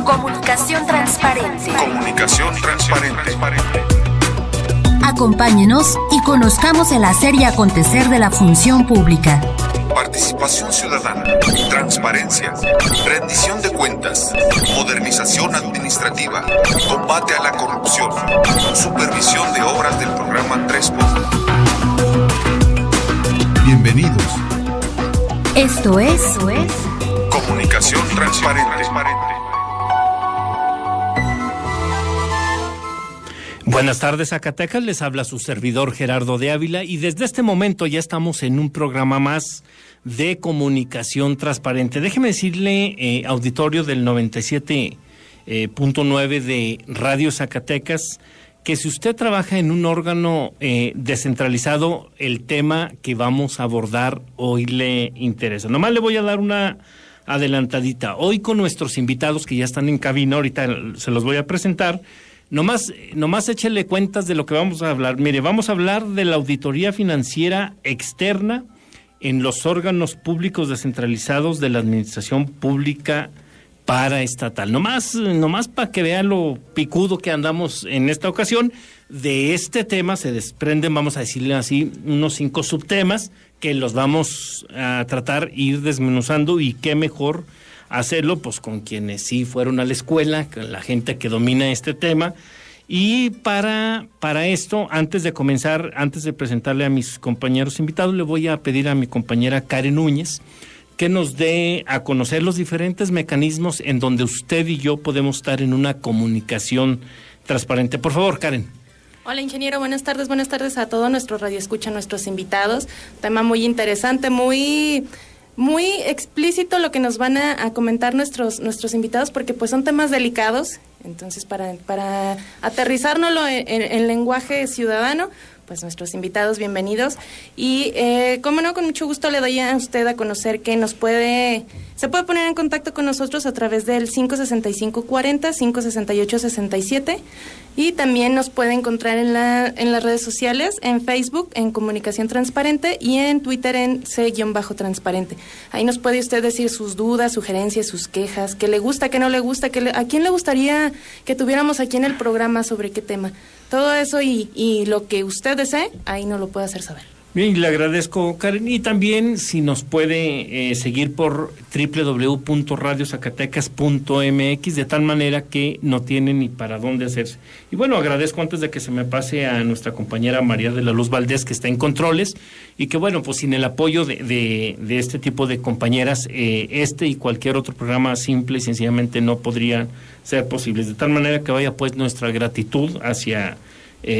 Comunicación transparente. Comunicación transparente. Acompáñenos y conozcamos el hacer y acontecer de la función pública. Participación ciudadana, transparencia, rendición de cuentas, modernización administrativa, combate a la corrupción, supervisión de obras del programa 3 Bienvenidos. Esto es Comunicación transparente. Buenas tardes, Zacatecas. Les habla su servidor Gerardo de Ávila y desde este momento ya estamos en un programa más de comunicación transparente. Déjeme decirle, auditorio del 97.9 de Radio Zacatecas, que si usted trabaja en un órgano descentralizado, el tema que vamos a abordar hoy le interesa. Nomás le voy a dar una adelantadita. Hoy con nuestros invitados que ya están en cabina, ahorita se los voy a presentar. Nomás échele cuentas de lo que vamos a hablar. Mire, vamos a hablar de la auditoría financiera externa en los órganos públicos descentralizados de la administración pública paraestatal. Nomás para que vean lo picudo que andamos en esta ocasión. De este tema se desprenden, vamos a decirle así, unos 5 subtemas que los vamos a tratar, ir desmenuzando, y qué mejor hacerlo pues con quienes sí fueron a la escuela, con la gente que domina este tema. Y para esto, antes de comenzar, antes de presentarle a mis compañeros invitados, le voy a pedir a mi compañera Karen Núñez que nos dé a conocer los diferentes mecanismos en donde usted y yo podemos estar en una comunicación transparente. Por favor, Karen. Hola, ingeniero, buenas tardes a todos nuestros radioescucha, nuestros invitados. Tema muy interesante, muy explícito lo que nos van a comentar nuestros invitados, porque pues son temas delicados. Entonces, para aterrizárnoslo en lenguaje ciudadano, pues nuestros invitados, bienvenidos. Y, cómo no, con mucho gusto le doy a usted a conocer que se puede poner en contacto con nosotros a través del 565-40, 568-67, y también nos puede encontrar en las redes sociales, en Facebook, en Comunicación Transparente, y en Twitter en C-transparente. Ahí nos puede usted decir sus dudas, sugerencias, sus quejas, qué le gusta, qué no le gusta, a quién le gustaría que tuviéramos aquí en el programa, sobre qué tema. Todo eso y lo que usted desee, ahí nos lo puede hacer saber. Bien, le agradezco, Karen. Y también si nos puede seguir por www.radiozacatecas.mx, de tal manera que no tiene ni para dónde hacerse. Y bueno, agradezco, antes de que se me pase, a nuestra compañera María de la Luz Valdés, que está en controles, y que bueno, pues sin el apoyo de este tipo de compañeras, este y cualquier otro programa simple y sencillamente no podría ser posible. De tal manera que vaya pues nuestra gratitud hacia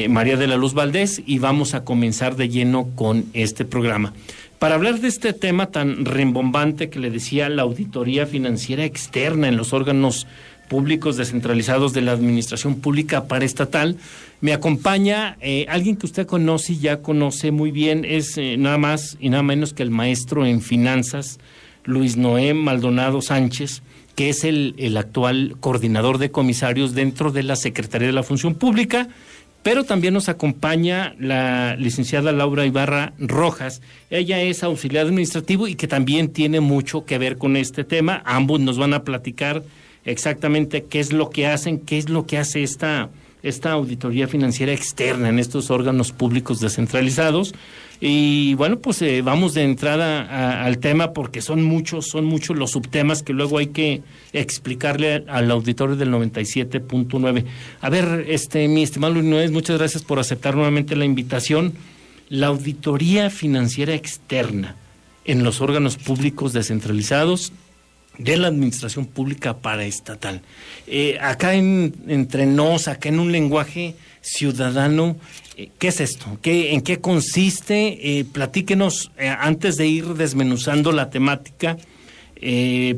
María de la Luz Valdés, y vamos a comenzar de lleno con este programa. Para hablar de este tema tan rimbombante que le decía, la auditoría financiera externa en los órganos públicos descentralizados de la administración pública paraestatal, me acompaña alguien que usted conoce y ya conoce muy bien, es nada más y nada menos que el maestro en finanzas, Luis Noé Maldonado Sánchez, que es el actual coordinador de comisarios dentro de la Secretaría de la Función Pública. Pero también nos acompaña la licenciada Laura Ibarra Rojas. Ella es auxiliar administrativo y que también tiene mucho que ver con este tema. Ambos nos van a platicar exactamente qué es lo que hacen, qué es lo que hace esta auditoría financiera externa en estos órganos públicos descentralizados. Y bueno, pues vamos de entrada al tema, porque son muchos los subtemas que luego hay que explicarle al auditorio del 97.9. A ver, mi estimado Luis Noé, muchas gracias por aceptar nuevamente la invitación. La auditoría financiera externa en los órganos públicos descentralizados de la administración pública paraestatal. Acá entre nos, acá en un lenguaje ciudadano, ¿qué es esto? ¿En qué consiste? Platíquenos, antes de ir desmenuzando la temática,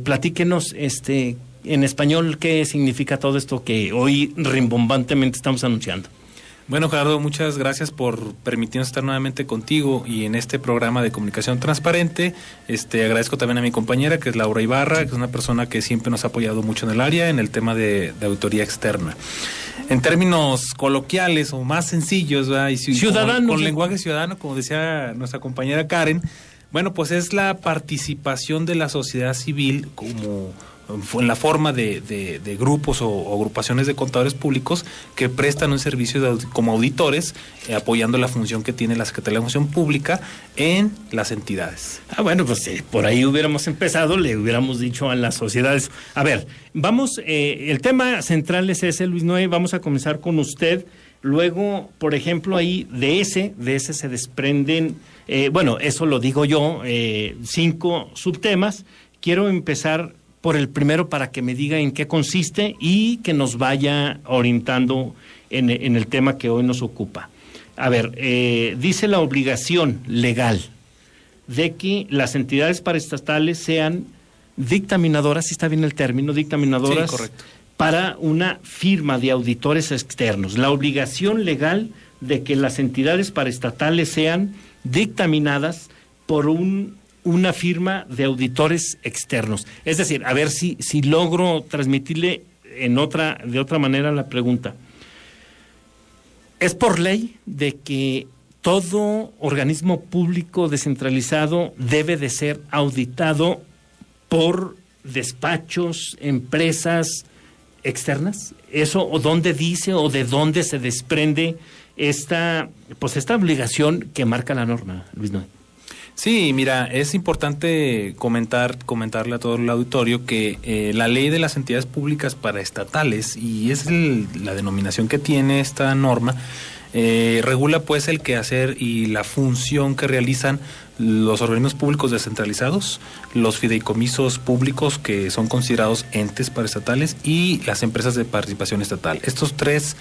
platíquenos en español qué significa todo esto que hoy rimbombantemente estamos anunciando. Bueno, Gerardo, muchas gracias por permitirnos estar nuevamente contigo y en este programa de comunicación transparente. Agradezco también a mi compañera, que es Laura Ibarra, que es una persona que siempre nos ha apoyado mucho en el área, en el tema de auditoría externa. En términos coloquiales o más sencillos, ¿verdad? Y ciudadanos, con lenguaje ciudadano, como decía nuestra compañera Karen, Bueno, pues es la participación de la sociedad civil como en la forma de grupos o agrupaciones de contadores públicos que prestan un servicio como auditores, apoyando la función que tiene la Secretaría de la Función Pública en las entidades. Bueno, pues por ahí hubiéramos empezado, le hubiéramos dicho a las sociedades. A ver, vamos, el tema central es ese, Luis Noé, vamos a comenzar con usted. Luego, por ejemplo, ahí de ese se desprenden, eso lo digo yo, 5 subtemas. Quiero empezar por el primero para que me diga en qué consiste y que nos vaya orientando en el tema que hoy nos ocupa. A ver, dice la obligación legal de que las entidades paraestatales sean dictaminadoras, si está bien el término, dictaminadoras. Sí, correcto. Para una firma de auditores externos. La obligación legal de que las entidades paraestatales sean dictaminadas por una firma de auditores externos. Es decir, a ver si logro transmitirle de otra manera la pregunta. Es por ley de que todo organismo público descentralizado debe de ser auditado por despachos, empresas externas. ¿Eso o dónde dice o de dónde se desprende esta obligación que marca la norma, Luis Noé? Sí, mira, es importante comentarle a todo el auditorio que la ley de las entidades públicas paraestatales, y es la denominación que tiene esta norma, regula pues el quehacer y la función que realizan los organismos públicos descentralizados, los fideicomisos públicos que son considerados entes paraestatales y las empresas de participación estatal. Estos tres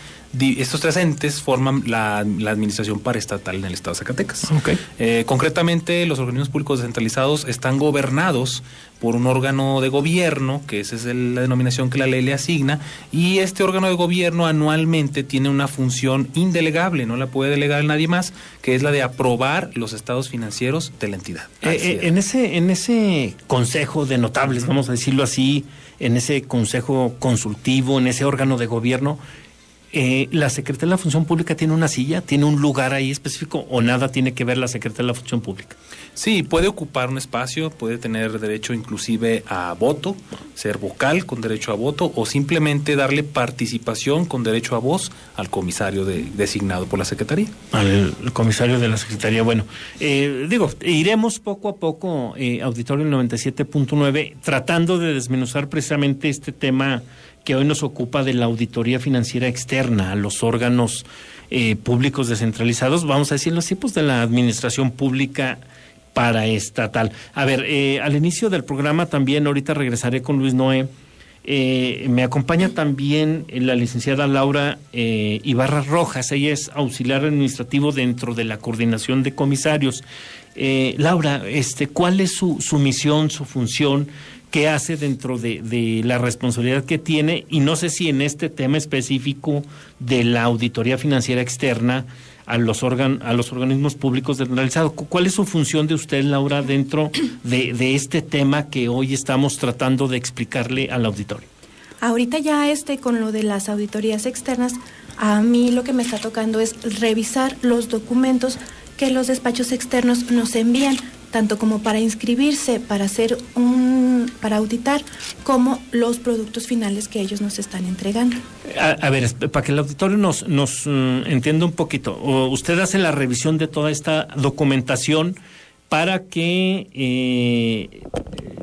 entes forman la administración paraestatal en el estado de Zacatecas. Okay. Concretamente, los organismos públicos descentralizados están gobernados por un órgano de gobierno, que esa es la denominación que la ley le asigna, y este órgano de gobierno anualmente tiene una función indelegable, no la puede delegar nadie más, que es la de aprobar los estados financieros de la entidad. En ese consejo de notables, vamos a decirlo así, en ese consejo consultivo, en ese órgano de gobierno, ¿la Secretaría de la Función Pública tiene una silla, tiene un lugar ahí específico o nada tiene que ver la Secretaría de la Función Pública? Sí, puede ocupar un espacio, puede tener derecho inclusive a voto, ser vocal con derecho a voto o simplemente darle participación con derecho a voz al comisario designado por la Secretaría. Al comisario de la Secretaría. Bueno, iremos poco a poco, Auditorio 97.9, tratando de desmenuzar precisamente este tema que hoy nos ocupa de la auditoría financiera externa a los órganos públicos descentralizados, vamos a decirlo así, pues de la administración pública paraestatal. A ver, al inicio del programa también, ahorita regresaré con Luis Noé, me acompaña también la licenciada Laura Ibarra Rojas, ella es auxiliar administrativo dentro de la coordinación de comisarios. Laura, ¿cuál es su misión, su función? ¿Qué hace dentro de la responsabilidad que tiene? Y no sé si en este tema específico de la auditoría financiera externa a los organismos públicos descentralizados, ¿cuál es su función de usted, Laura, dentro de este tema que hoy estamos tratando de explicarle al auditorio? Ahorita ya con lo de las auditorías externas, a mí lo que me está tocando es revisar los documentos que los despachos externos nos envían, tanto como para inscribirse, para auditar, como los productos finales que ellos nos están entregando. A ver, para que el auditorio nos entienda un poquito, usted hace la revisión de toda esta documentación para que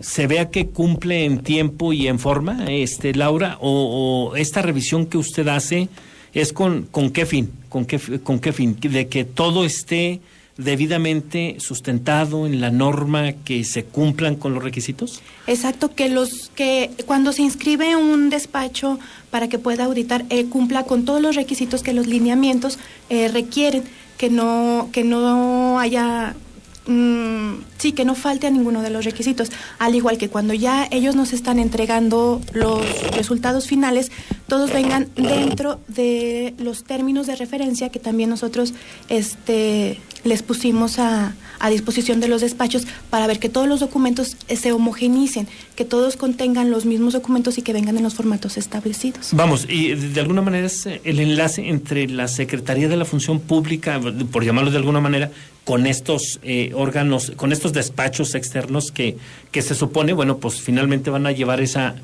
se vea que cumple en tiempo y en forma, Laura, o esta revisión que usted hace es con qué fin, con qué fin, de que todo esté debidamente sustentado en la norma, que se cumplan con los requisitos. Exacto, que cuando se inscribe un despacho para que pueda auditar, cumpla con todos los requisitos que los lineamientos requieren, que no haya que no falte a ninguno de los requisitos, al igual que cuando ya ellos nos están entregando los resultados finales, todos vengan dentro de los términos de referencia que también nosotros les pusimos a disposición de los despachos para ver que todos los documentos se homogeneicen, que todos contengan los mismos documentos y que vengan en los formatos establecidos. Vamos, y de alguna manera es el enlace entre la Secretaría de la Función Pública, por llamarlo de alguna manera, con estos órganos, con estos despachos externos que se supone, bueno, pues finalmente van a llevar esa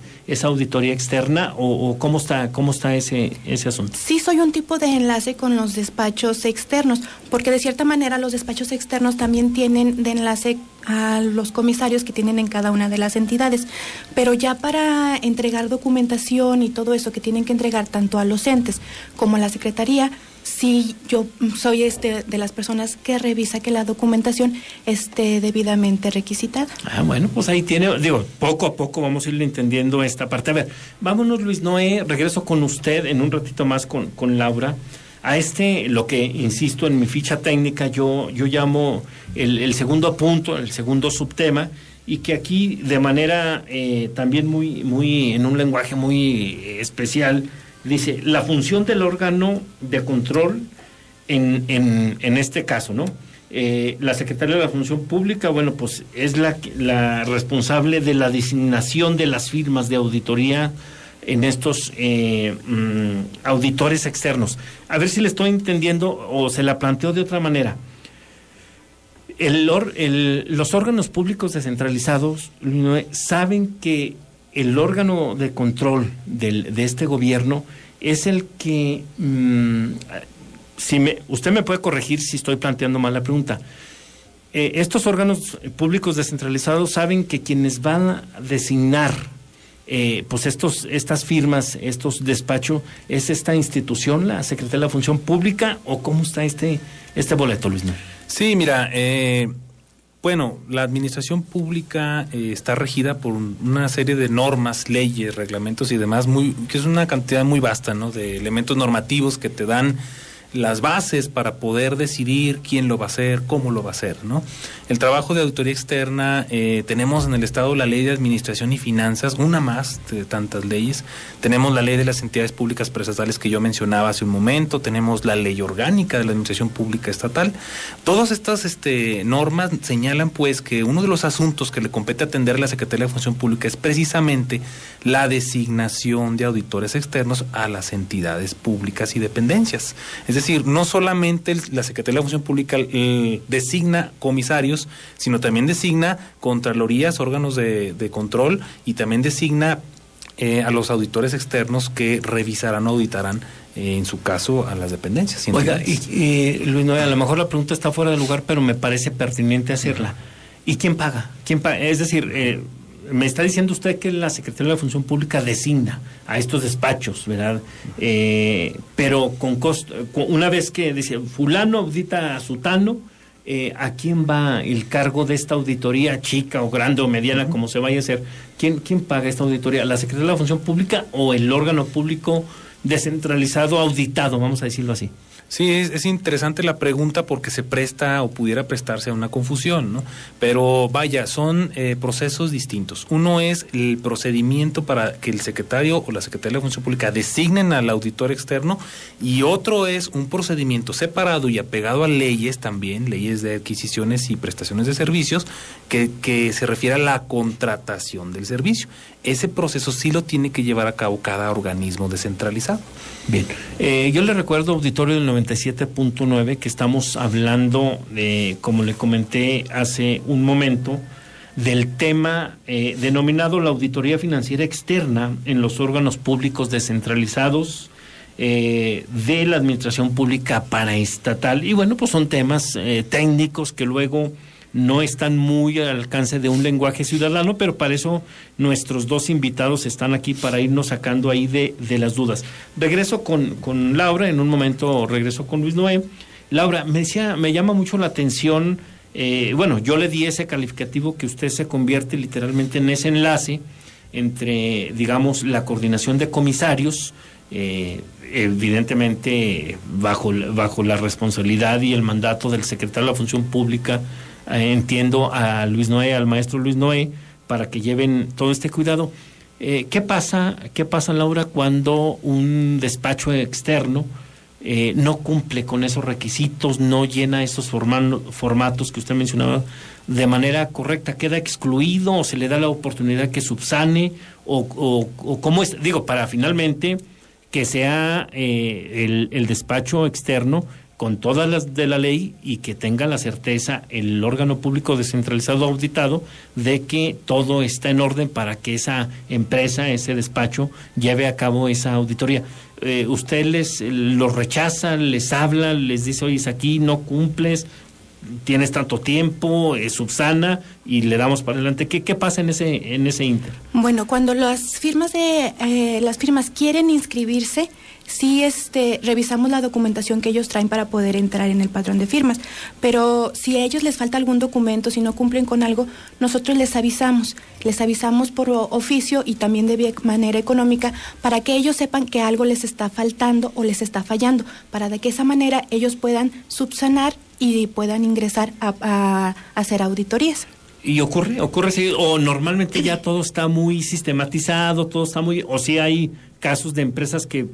auditoría externa, o cómo está ese asunto? Sí, soy un tipo de enlace con los despachos externos, porque de cierta manera los despachos externos también tienen de enlace a los comisarios que tienen en cada una de las entidades, pero ya para entregar documentación y todo eso que tienen que entregar tanto a los entes como a la Secretaría, sí, yo soy de las personas que revisa que la documentación esté debidamente requisitada. Bueno, pues ahí tiene, poco a poco vamos a ir entendiendo esta parte. A ver, vámonos, Luis Noé, regreso con usted en un ratito más con Laura. A lo que, insisto, en mi ficha técnica yo llamo el segundo punto, el segundo subtema, y que aquí de manera también muy en un lenguaje muy especial, dice, la función del órgano de control en este caso, ¿no? La Secretaría de la Función Pública, bueno, pues es la responsable de la designación de las firmas de auditoría en estos auditores externos. A ver si le estoy entendiendo o se la planteo de otra manera. Los órganos públicos descentralizados saben que el órgano de control de este gobierno es el que, usted me puede corregir si estoy planteando mal la pregunta. Estos órganos públicos descentralizados saben que quienes van a designar pues estas firmas, estos despachos, ¿es esta institución, la Secretaría de la Función Pública, o cómo está este boleto, Luis? Sí, mira, bueno, la administración pública está regida por una serie de normas, leyes, reglamentos y demás, que es una cantidad muy vasta, ¿no?, de elementos normativos que te dan las bases para poder decidir quién lo va a hacer, cómo lo va a hacer, ¿no? El trabajo de auditoría externa, tenemos en el Estado la Ley de Administración y Finanzas, una más de tantas leyes. Tenemos la Ley de las Entidades Públicas Prestatales que yo mencionaba hace un momento. Tenemos la Ley Orgánica de la Administración Pública Estatal. Todas estas normas señalan, pues, que uno de los asuntos que le compete atender a la Secretaría de Función Pública es precisamente la designación de auditores externos a las entidades públicas y dependencias. Es decir, no solamente la Secretaría de la Función Pública designa comisarios, sino también designa contralorías, órganos de control, y también designa a los auditores externos que revisarán o auditarán, en su caso, a las dependencias. Oiga, y Luis Noé, a lo mejor la pregunta está fuera de lugar, pero me parece pertinente hacerla. ¿Y quién paga? Es decir, me está diciendo usted que la Secretaría de la Función Pública designa a estos despachos, ¿verdad? Pero con costo, una vez que dice fulano audita a sutano, ¿a quién va el cargo de esta auditoría, chica o grande o mediana, como se vaya a hacer? ¿Quién paga esta auditoría? ¿La Secretaría de la Función Pública o el órgano público descentralizado auditado, vamos a decirlo así? Sí, es interesante la pregunta porque se presta o pudiera prestarse a una confusión, ¿no? Pero vaya, son procesos distintos. Uno es el procedimiento para que el secretario o la Secretaría de la Función Pública designen al auditor externo, y otro es un procedimiento separado y apegado a leyes también, leyes de adquisiciones y prestaciones de servicios, que se refiere a la contratación del servicio. Ese proceso sí lo tiene que llevar a cabo cada organismo descentralizado. Bien, yo le recuerdo, auditorio del 97.9, que estamos hablando, como le comenté hace un momento, del tema denominado la auditoría financiera externa en los órganos públicos descentralizados de la administración pública paraestatal. Y bueno, pues son temas técnicos que luego no están muy al alcance de un lenguaje ciudadano, pero para eso nuestros dos invitados están aquí para irnos sacando ahí de las dudas. Regreso con Laura, en un momento regreso con Luis Noé. Laura, me llama mucho la atención, bueno, yo le di ese calificativo que usted se convierte literalmente en ese enlace entre, digamos, la coordinación de comisarios, evidentemente bajo la responsabilidad y el mandato del secretario de la Función Pública. Entiendo a Luis Noé, al maestro Luis Noé, para que lleven todo este cuidado. ¿Qué pasa, Laura, cuando un despacho externo no cumple con esos requisitos, no llena esos formatos que usted mencionaba de manera correcta? ¿Queda excluido o se le da la oportunidad que subsane? ¿O cómo es? Digo, para finalmente que sea el despacho externo con todas las de la ley y que tenga la certeza el órgano público descentralizado auditado de que todo está en orden para que esa empresa, ese despacho, lleve a cabo esa auditoría. ¿Usted los rechaza, les habla, les dice, oye, aquí no cumples, tienes tanto tiempo, subsana y le damos para adelante? ¿Qué pasa en ese inter? Bueno, cuando las firmas quieren inscribirse, sí revisamos la documentación que ellos traen para poder entrar en el padrón de firmas, pero si a ellos les falta algún documento, si no cumplen con algo, nosotros les avisamos por oficio y también de manera económica para que ellos sepan que algo les está faltando o les está fallando, para de que esa manera ellos puedan subsanar y puedan ingresar a hacer auditorías. ¿Y ocurre sí, o normalmente ya todo está muy sistematizado, o si hay casos de empresas que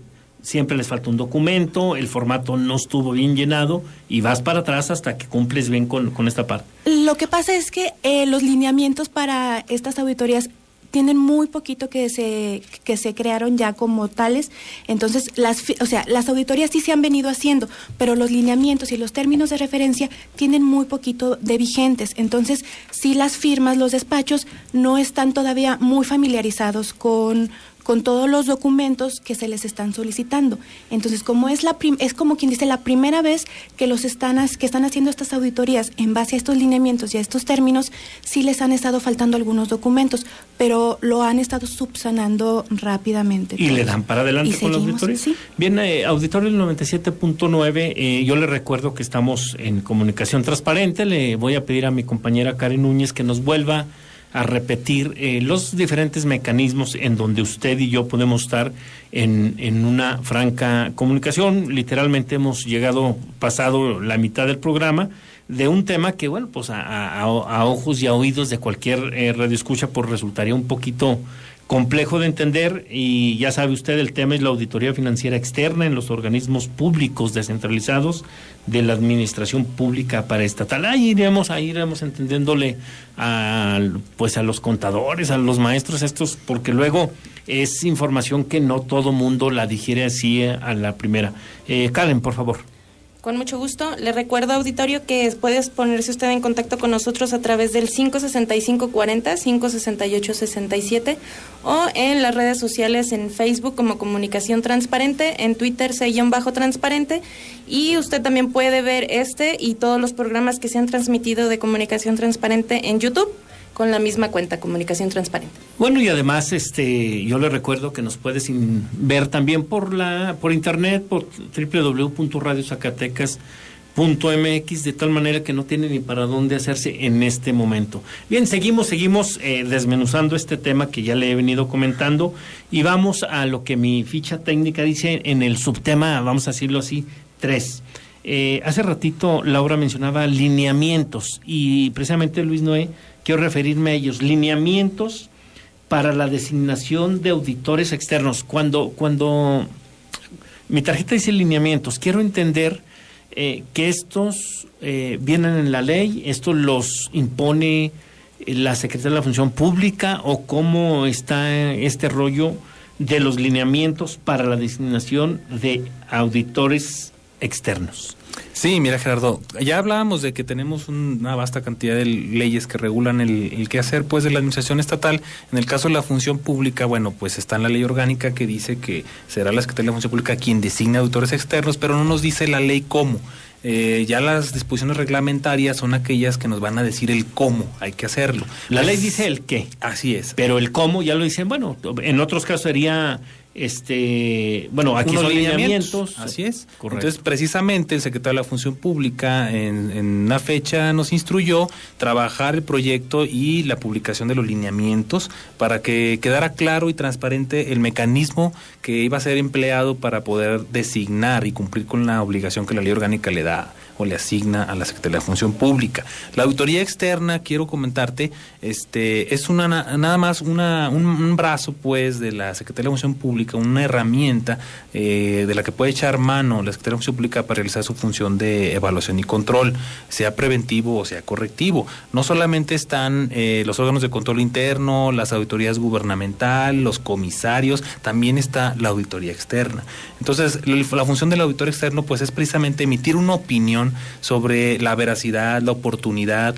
siempre les falta un documento, el formato no estuvo bien llenado y vas para atrás hasta que cumples bien con esta parte? Lo que pasa es que los lineamientos para estas auditorías tienen muy poquito que se crearon ya como tales, entonces las auditorías sí se han venido haciendo, pero los lineamientos y los términos de referencia tienen muy poquito de vigentes, entonces sí las firmas, los despachos no están todavía muy familiarizados con todos los documentos que se les están solicitando. Entonces, como es como quien dice la primera vez que están haciendo estas auditorías en base a estos lineamientos y a estos términos, sí les han estado faltando algunos documentos, pero lo han estado subsanando rápidamente. ¿Y le dan para adelante con la auditoría? Sí. Bien, auditorio del 97.9, yo le recuerdo que estamos en comunicación transparente. Le voy a pedir a mi compañera Karen Núñez que nos vuelva a repetir los diferentes mecanismos en donde usted y yo podemos estar en una franca comunicación. Literalmente hemos pasado la mitad del programa de un tema que, bueno, pues a ojos y a oídos de cualquier radioescucha, pues resultaría un poquito complejo de entender, y ya sabe usted, el tema es la auditoría financiera externa en los organismos públicos descentralizados de la administración pública paraestatal. Ahí iremos entendiéndole a los contadores, a los maestros estos, porque luego es información que no todo mundo la digiere así a la primera. Karen, por favor. Con mucho gusto. Le recuerdo, auditorio, que puedes ponerse usted en contacto con nosotros a través del 56540, 56867, o en las redes sociales, en Facebook como Comunicación Transparente, en Twitter _transparente, y usted también puede ver y todos los programas que se han transmitido de Comunicación Transparente en YouTube, con la misma cuenta, Comunicación Transparente. Bueno, y además yo le recuerdo que nos puedes ver también por internet, por www.radiozacatecas.mx, de tal manera que no tiene ni para dónde hacerse en este momento. Bien, seguimos desmenuzando este tema que ya le he venido comentando, y vamos a lo que mi ficha técnica dice en el subtema, vamos a decirlo así, 3. Hace ratito Laura mencionaba lineamientos, y precisamente, Luis Noé, quiero referirme a ellos. Lineamientos para la designación de auditores externos. Cuando mi tarjeta dice lineamientos, quiero entender que estos vienen en la ley, esto los impone la Secretaría de la Función Pública, o cómo está este rollo de los lineamientos para la designación de auditores externos. Sí, mira, Gerardo, ya hablábamos de que tenemos una vasta cantidad de leyes que regulan el quehacer pues de la administración estatal. En el caso de la función pública, bueno, pues está en la ley orgánica que dice que será la Secretaría de la Función Pública quien designe auditores externos, pero no nos dice la ley cómo. Ya las disposiciones reglamentarias son aquellas que nos van a decir el cómo hay que hacerlo. La ley dice el qué. Así es. Pero el cómo ya lo dicen, bueno, en otros casos sería... aquí son lineamientos. Así es. Correcto. Entonces, precisamente el secretario de la Función Pública en una fecha nos instruyó trabajar el proyecto y la publicación de los lineamientos para que quedara claro y transparente el mecanismo que iba a ser empleado para poder designar y cumplir con la obligación que la ley orgánica le da o le asigna a la Secretaría de Función Pública. La auditoría externa, quiero comentarte, es nada más un brazo pues de la Secretaría de Función Pública, una herramienta de la que puede echar mano la Secretaría de Función Pública para realizar su función de evaluación y control, sea preventivo o sea correctivo. No solamente están los órganos de control interno, las auditorías gubernamentales, los comisarios, también está la auditoría externa. Entonces, la función del auditor externo pues es precisamente emitir una opinión sobre la veracidad, la oportunidad,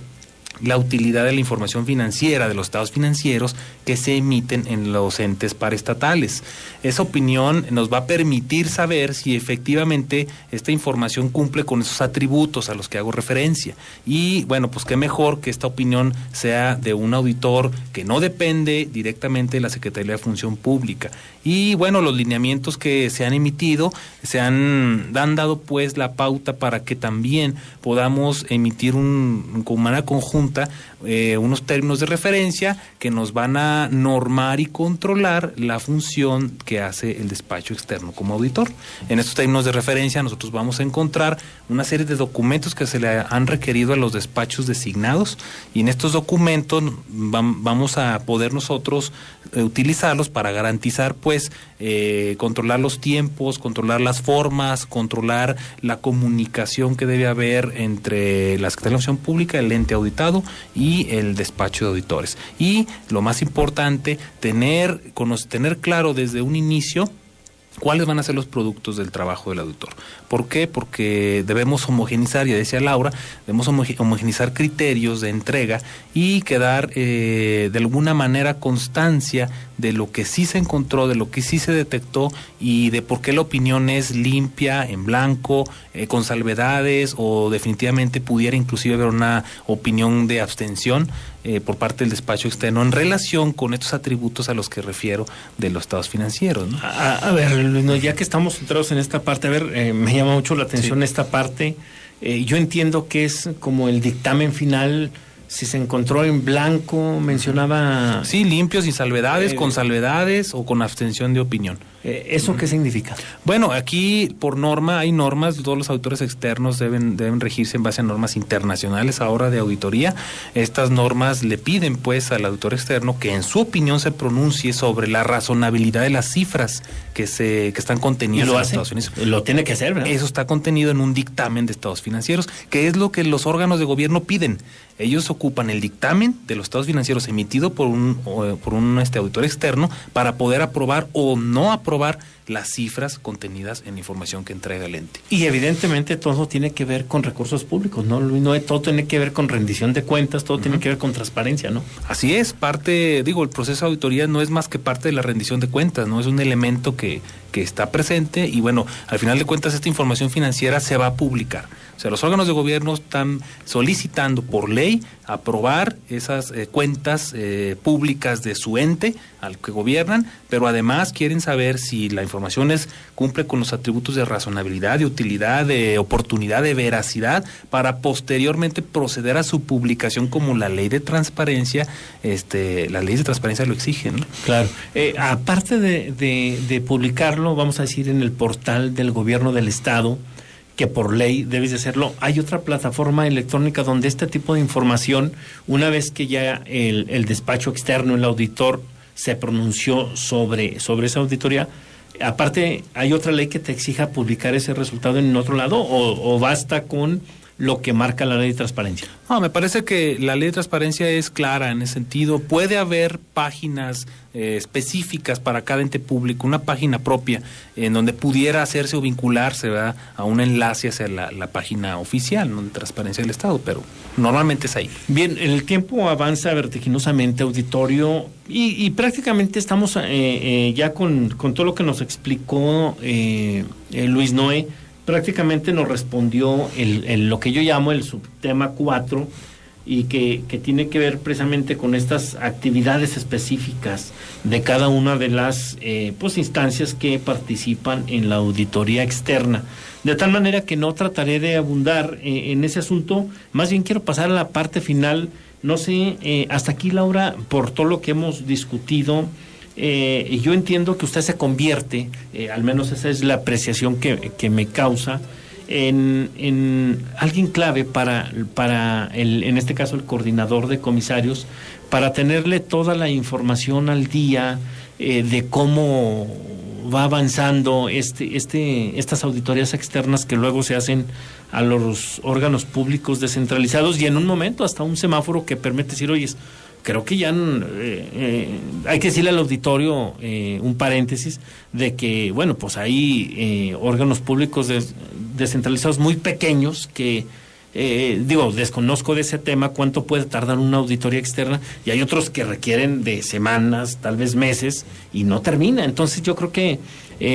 la utilidad de la información financiera de los estados financieros que se emiten en los entes paraestatales. Esa opinión nos va a permitir saber si efectivamente esta información cumple con esos atributos a los que hago referencia. Y bueno, pues qué mejor que esta opinión sea de un auditor que no depende directamente de la Secretaría de Función Pública. Y bueno, los lineamientos que se han emitido han dado pues la pauta para que también podamos emitir con manera conjunta unos términos de referencia que nos van a normar y controlar la función que hace el despacho externo como auditor. En estos términos de referencia nosotros vamos a encontrar una serie de documentos que se le han requerido a los despachos designados, y en estos documentos vamos a poder nosotros utilizarlos para garantizar pues controlar los tiempos, controlar las formas, controlar la comunicación que debe haber entre la Secretaría de Función Pública, el ente auditado y el despacho de auditores. Y lo más importante, tener claro desde un inicio cuáles van a ser los productos del trabajo del auditor. ¿Por qué? Porque debemos homogeneizar, ya decía Laura, debemos homogeneizar criterios de entrega y quedar de alguna manera constancia de lo que sí se encontró, de lo que sí se detectó y de por qué la opinión es limpia, en blanco, con salvedades, o definitivamente pudiera inclusive haber una opinión de abstención por parte del despacho externo en relación con estos atributos a los que refiero de los estados financieros, ¿no? A ver, Luis, ya que estamos centrados en esta parte, me llama mucho la atención esta parte. Yo entiendo que es como el dictamen final, si se encontró en blanco, mencionaba... Sí, limpio, sin salvedades, con salvedades o con abstención de opinión. ¿Eso qué significa? Bueno, aquí por norma, hay normas, todos los auditores externos deben regirse en base a normas internacionales ahora de auditoría. Estas normas le piden pues al auditor externo que en su opinión se pronuncie sobre la razonabilidad de las cifras que están contenidas en los estados financieros. Lo tiene que hacer, ¿verdad? Eso está contenido en un dictamen de estados financieros, que es lo que los órganos de gobierno piden. Ellos ocupan el dictamen de los estados financieros emitido por un auditor externo para poder aprobar o no aprobar las cifras contenidas en la información que entrega el ente. Y evidentemente todo tiene que ver con recursos públicos, ¿no? Todo tiene que ver con rendición de cuentas, todo tiene que ver con transparencia, ¿no? Así es, el proceso de auditoría no es más que parte de la rendición de cuentas, ¿no? Es un elemento que está presente y bueno, al final de cuentas esta información financiera se va a publicar. O sea, los órganos de gobierno están solicitando por ley aprobar esas cuentas públicas de su ente al que gobiernan, pero además quieren saber si la información cumple con los atributos de razonabilidad, de utilidad, de oportunidad, de veracidad, para posteriormente proceder a su publicación como la ley de transparencia, las leyes de transparencia lo exigen, ¿no? Claro. Aparte de publicarlo, vamos a decir, en el portal del gobierno del estado, que por ley debes de hacerlo, hay otra plataforma electrónica donde este tipo de información, una vez que ya el despacho externo, el auditor, se pronunció sobre esa auditoría, aparte, ¿hay otra ley que te exija publicar ese resultado en otro lado o basta con lo que marca la ley de transparencia? No, me parece que la ley de transparencia es clara en ese sentido. Puede haber páginas específicas para cada ente público, una página propia en donde pudiera hacerse o vincularse, ¿verdad?, a un enlace hacia la página oficial, ¿no?, de transparencia del Estado, pero normalmente es ahí. Bien, el tiempo avanza vertiginosamente, auditorio, y prácticamente estamos ya con todo lo que nos explicó Luis Noé. Prácticamente nos respondió lo que yo llamo el subtema 4 y que tiene que ver precisamente con estas actividades específicas de cada una de las instancias que participan en la auditoría externa. De tal manera que no trataré de abundar en ese asunto, más bien quiero pasar a la parte final. No sé, hasta aquí, Laura, por todo lo que hemos discutido, yo entiendo que usted se convierte, al menos esa es la apreciación que me causa, en alguien clave para en este caso el coordinador de comisarios, para tenerle toda la información al día de cómo va avanzando estas auditorías externas que luego se hacen a los órganos públicos descentralizados, y en un momento hasta un semáforo que permite decir, oye, creo que ya hay que decirle al auditorio un paréntesis de que, bueno, pues hay órganos públicos descentralizados muy pequeños que, desconozco de ese tema cuánto puede tardar una auditoría externa, y hay otros que requieren de semanas, tal vez meses, y no termina. Entonces yo creo que,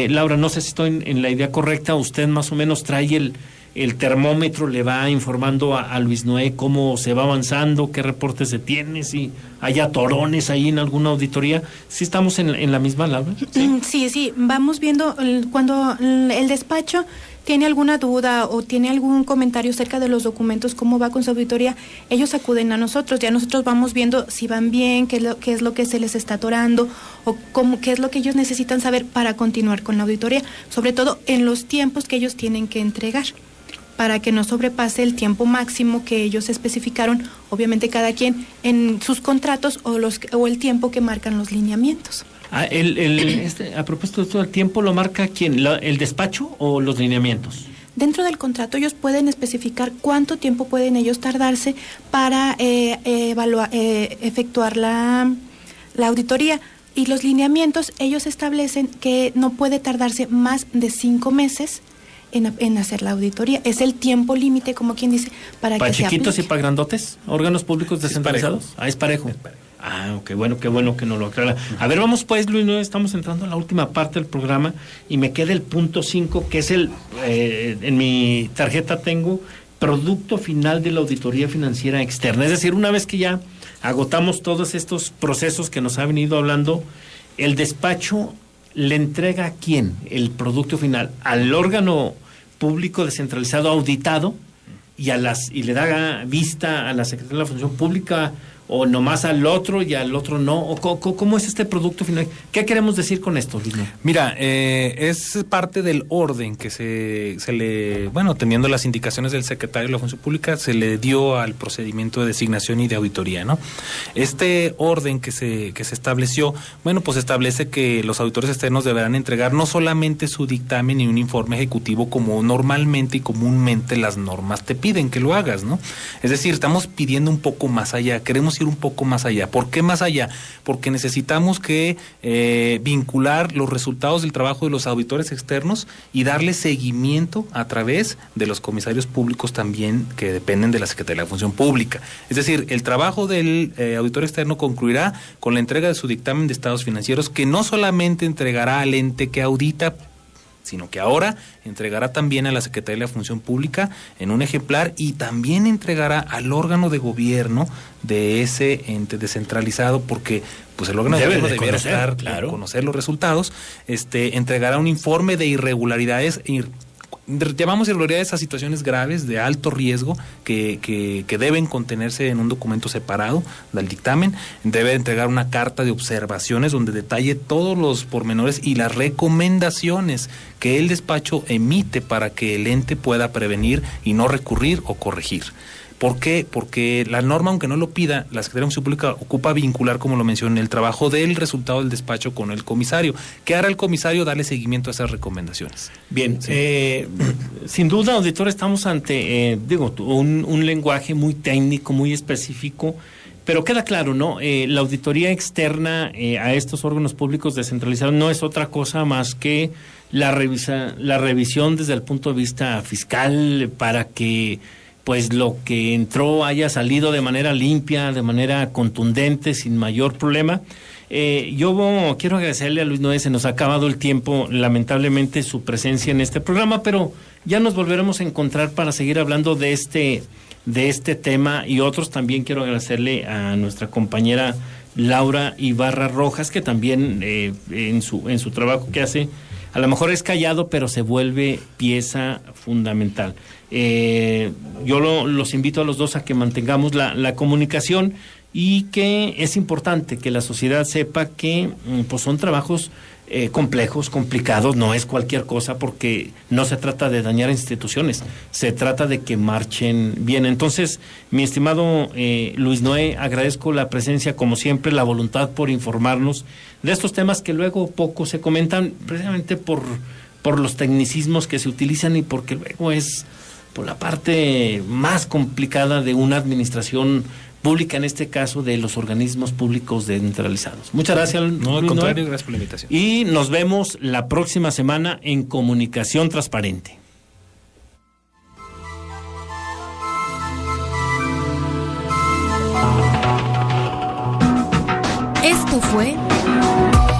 Laura, no sé si estoy en la idea correcta, usted más o menos trae el termómetro, le va informando a Luis Noé cómo se va avanzando, qué reportes se tiene, si hay atorones ahí en alguna auditoría. ¿Sí estamos en la misma, Laura? Sí, vamos viendo cuando el despacho tiene alguna duda o tiene algún comentario acerca de los documentos, cómo va con su auditoría, ellos acuden a nosotros, ya nosotros vamos viendo si van bien, qué es lo que se les está atorando, o qué es lo que ellos necesitan saber para continuar con la auditoría, sobre todo en los tiempos que ellos tienen que entregar, para que no sobrepase el tiempo máximo que ellos especificaron, obviamente cada quien en sus contratos o el tiempo que marcan los lineamientos. A propósito de todo el tiempo, ¿lo marca quién? ¿El despacho o los lineamientos? Dentro del contrato ellos pueden especificar cuánto tiempo pueden ellos tardarse para efectuar la auditoría, y los lineamientos ellos establecen que no puede tardarse más de 5 meses en hacer la auditoría. Es el tiempo límite, como quien dice, para que se aplique. ¿Para chiquitos y para grandotes? ¿Órganos públicos descentralizados? Es parejo. Qué bueno que nos lo aclara. A ver, vamos pues, Luis, estamos entrando a la última parte del programa y me queda el punto 5, que es en mi tarjeta tengo producto final de la auditoría financiera externa. Es decir, una vez que ya agotamos todos estos procesos que nos ha venido hablando, el despacho le entrega a quién el producto final, al órgano público descentralizado auditado y le da vista a la Secretaría de la Función Pública, o nomás al otro y al otro no, o ¿cómo es este producto final? ¿Qué queremos decir con esto, Lino? Mira, es parte del orden que se le, teniendo las indicaciones del secretario de la Función Pública, se le dio al procedimiento de designación y de auditoría, ¿no? Este orden que se estableció, pues establece que los auditores externos deberán entregar no solamente su dictamen y un informe ejecutivo como normalmente y comúnmente las normas te piden que lo hagas, ¿no? Es decir, estamos pidiendo un poco más allá, queremos ir un poco más allá. ¿Por qué más allá? Porque necesitamos que vincular los resultados del trabajo de los auditores externos y darle seguimiento a través de los comisarios públicos también que dependen de la Secretaría de la Función Pública. Es decir, el trabajo del auditor externo concluirá con la entrega de su dictamen de estados financieros, que no solamente entregará al ente que audita, sino que ahora entregará también a la Secretaría de la Función Pública en un ejemplar, y también entregará al órgano de gobierno de ese ente descentralizado, porque pues el órgano de gobierno deberá estar, claro, conocer los resultados, entregará un informe de irregularidades. Llamamos irregularidades a situaciones graves de alto riesgo que deben contenerse en un documento separado del dictamen. Debe entregar una carta de observaciones donde detalle todos los pormenores y las recomendaciones que el despacho emite para que el ente pueda prevenir y no recurrir o corregir. ¿Por qué? Porque la norma, aunque no lo pida, la Secretaría de Función Pública ocupa vincular, como lo mencioné, el trabajo del resultado del despacho con el comisario. ¿Qué hará el comisario? Darle seguimiento a esas recomendaciones. Bien, sí. Sin duda, auditor, estamos ante, un lenguaje muy técnico, muy específico, pero queda claro, ¿no? La auditoría externa a estos órganos públicos descentralizados no es otra cosa más que la revisión desde el punto de vista fiscal, para que pues lo que entró haya salido de manera limpia, de manera contundente, sin mayor problema. Yo quiero agradecerle a Luis Noé, se nos ha acabado el tiempo, lamentablemente, su presencia en este programa, pero ya nos volveremos a encontrar para seguir hablando de este tema y otros. También quiero agradecerle a nuestra compañera Laura Ibarra Rojas, que también en su trabajo que hace, a lo mejor es callado, pero se vuelve pieza fundamental. Yo los invito a los dos a que mantengamos la comunicación y que es importante que la sociedad sepa que pues son trabajos complejos, complicados, no es cualquier cosa, porque no se trata de dañar instituciones, se trata de que marchen bien. Entonces, mi estimado Luis Noé, agradezco la presencia, como siempre, la voluntad por informarnos de estos temas que luego poco se comentan, precisamente por los tecnicismos que se utilizan y porque luego es por la parte más complicada de una administración pública, en este caso de los organismos públicos descentralizados. Muchas gracias. No, al contrario, gracias por la invitación. Y nos vemos la próxima semana en Comunicación Transparente. Esto fue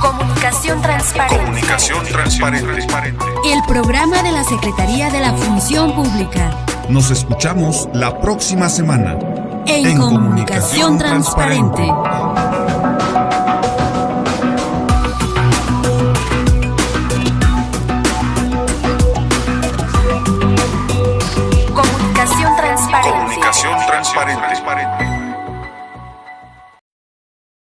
Comunicación Transparente. Comunicación Transparente. El programa de la Secretaría de la Función Pública. Nos escuchamos la próxima semana. En Comunicación Transparente. Comunicación Transparente.